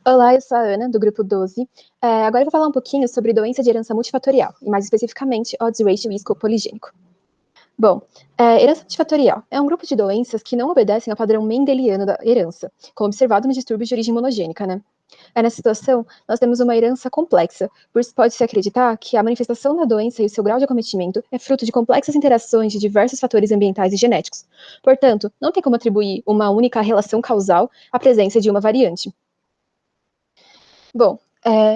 Olá, eu sou a Ana, do grupo 12. Agora eu vou falar um pouquinho sobre doença de herança multifatorial, e mais especificamente, odds ratio risco poligênico. Bom, herança multifatorial é um grupo de doenças que não obedecem ao padrão mendeliano da herança, como observado nos distúrbios de origem monogênica, né? Nessa situação, nós temos uma herança complexa, por isso pode-se acreditar que a manifestação da doença e o seu grau de acometimento é fruto de complexas interações de diversos fatores ambientais e genéticos. Portanto, não tem como atribuir uma única relação causal à presença de uma variante. Bom,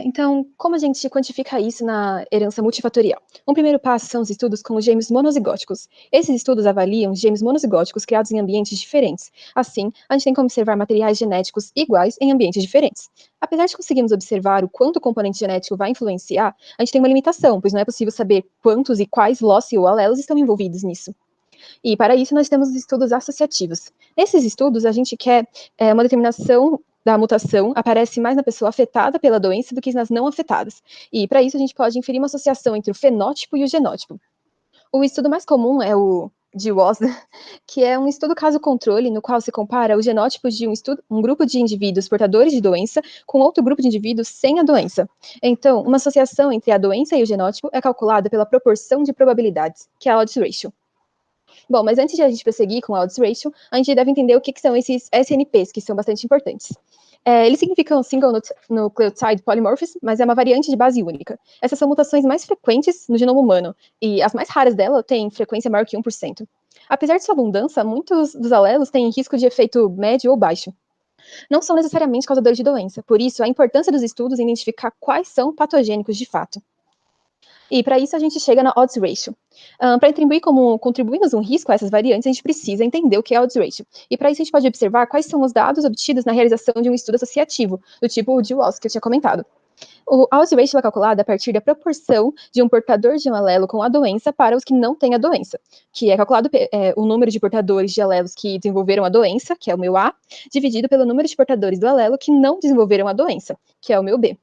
então, como a gente quantifica isso na herança multifatorial? Um primeiro passo são os estudos com os gêmeos monozigóticos. Esses estudos avaliam gêmeos monozigóticos criados em ambientes diferentes. Assim, a gente tem como observar materiais genéticos iguais em ambientes diferentes. Apesar de conseguirmos observar o quanto o componente genético vai influenciar, a gente tem uma limitação, pois não é possível saber quantos e quais loci ou alelos estão envolvidos nisso. E para isso nós temos os estudos associativos. Nesses estudos, a gente quer uma determinação da mutação aparece mais na pessoa afetada pela doença do que nas não afetadas. E para isso a gente pode inferir uma associação entre o fenótipo e o genótipo. O estudo mais comum é o de WOSDA, que é um estudo caso-controle, no qual se compara os genótipos de um grupo de indivíduos portadores de doença com outro grupo de indivíduos sem a doença. Então, uma associação entre a doença e o genótipo é calculada pela proporção de probabilidades, que é a odds ratio. Bom, mas antes de a gente prosseguir com a odds ratio, a gente deve entender o que são esses SNPs, que são bastante importantes. Eles significam Single Nucleotide Polymorphism, mas é uma variante de base única. Essas são mutações mais frequentes no genoma humano, e as mais raras dela têm frequência maior que 1%. Apesar de sua abundância, muitos dos alelos têm risco de efeito médio ou baixo. Não são necessariamente causadores de doença, por isso a importância dos estudos em identificar quais são patogênicos de fato. E para isso a gente chega na odds ratio. Para atribuir como contribuímos um risco a essas variantes, a gente precisa entender o que é odds ratio. E para isso a gente pode observar quais são os dados obtidos na realização de um estudo associativo, do tipo de Walsh, que eu tinha comentado. A odds ratio é calculada a partir da proporção de um portador de um alelo com a doença para os que não têm a doença, que é calculado o número de portadores de alelos que desenvolveram a doença, que é o meu A, dividido pelo número de portadores do alelo que não desenvolveram a doença, que é o meu B.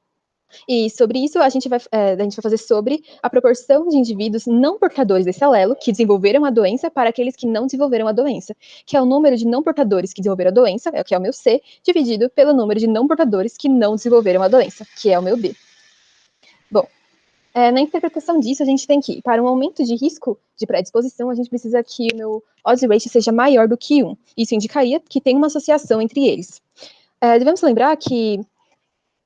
E sobre isso, a gente vai fazer sobre a proporção de indivíduos não portadores desse alelo, que desenvolveram a doença, para aqueles que não desenvolveram a doença, que é o número de não portadores que desenvolveram a doença, que é o meu C, dividido pelo número de não portadores que não desenvolveram a doença, que é o meu B. Bom, na interpretação disso, a gente tem que, para um aumento de risco de predisposição, a gente precisa que o meu odds ratio seja maior do que 1. Isso indicaria que tem uma associação entre eles. Devemos lembrar que,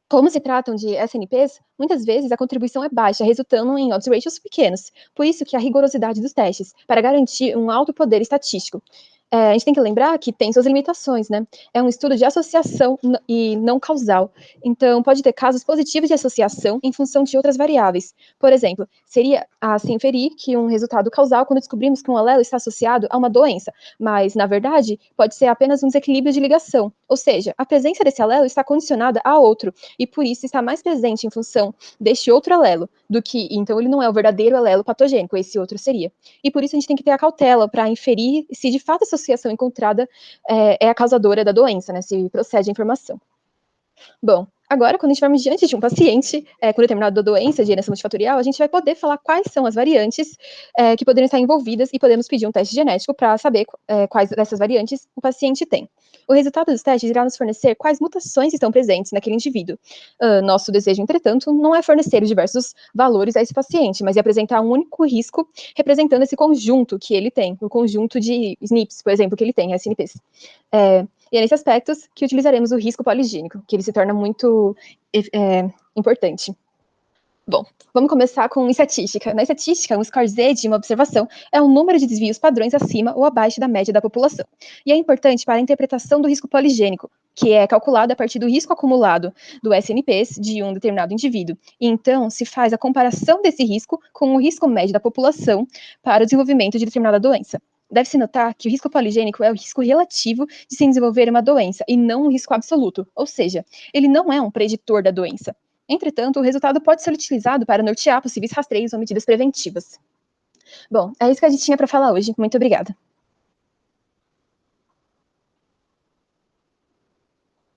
como se tratam de SNPs, muitas vezes a contribuição é baixa, resultando em odds ratios pequenos. Por isso que a rigorosidade dos testes, para garantir um alto poder estatístico. A gente tem que lembrar que tem suas limitações, né? É um estudo de associação e não causal. Então, pode ter casos positivos de associação em função de outras variáveis. Por exemplo, seria a se inferir que um resultado causal quando descobrimos que um alelo está associado a uma doença, mas, na verdade, pode ser apenas um desequilíbrio de ligação. Ou seja, a presença desse alelo está condicionada a outro, e por isso está mais presente em função deste outro alelo, do que, então, ele não é o verdadeiro alelo patogênico, esse outro seria. E por isso a gente tem que ter a cautela para inferir se de fato a associação encontrada é a causadora da doença, né, se procede a informação. Bom, agora, quando estivermos diante de um paciente com determinada doença de herança multifatorial, a gente vai poder falar quais são as variantes que poderiam estar envolvidas e podemos pedir um teste genético para saber quais dessas variantes o paciente tem. O resultado dos testes irá nos fornecer quais mutações estão presentes naquele indivíduo. Nosso desejo, entretanto, não é fornecer os diversos valores a esse paciente, mas é apresentar um único risco representando esse conjunto que ele tem, o conjunto de SNPs, por exemplo, que ele tem, SNPs. E é nesse aspecto que utilizaremos o risco poligênico, que ele se torna muito importante. Bom, vamos começar com estatística. Na estatística, um score Z de uma observação é um número de desvios padrões acima ou abaixo da média da população. E é importante para a interpretação do risco poligênico, que é calculado a partir do risco acumulado do SNPs de um determinado indivíduo. E então, se faz a comparação desse risco com o risco médio da população para o desenvolvimento de determinada doença. Deve-se notar que o risco poligênico é o risco relativo de se desenvolver uma doença e não um risco absoluto, ou seja, ele não é um preditor da doença. Entretanto, o resultado pode ser utilizado para nortear possíveis rastreios ou medidas preventivas. Bom, é isso que a gente tinha para falar hoje. Muito obrigada.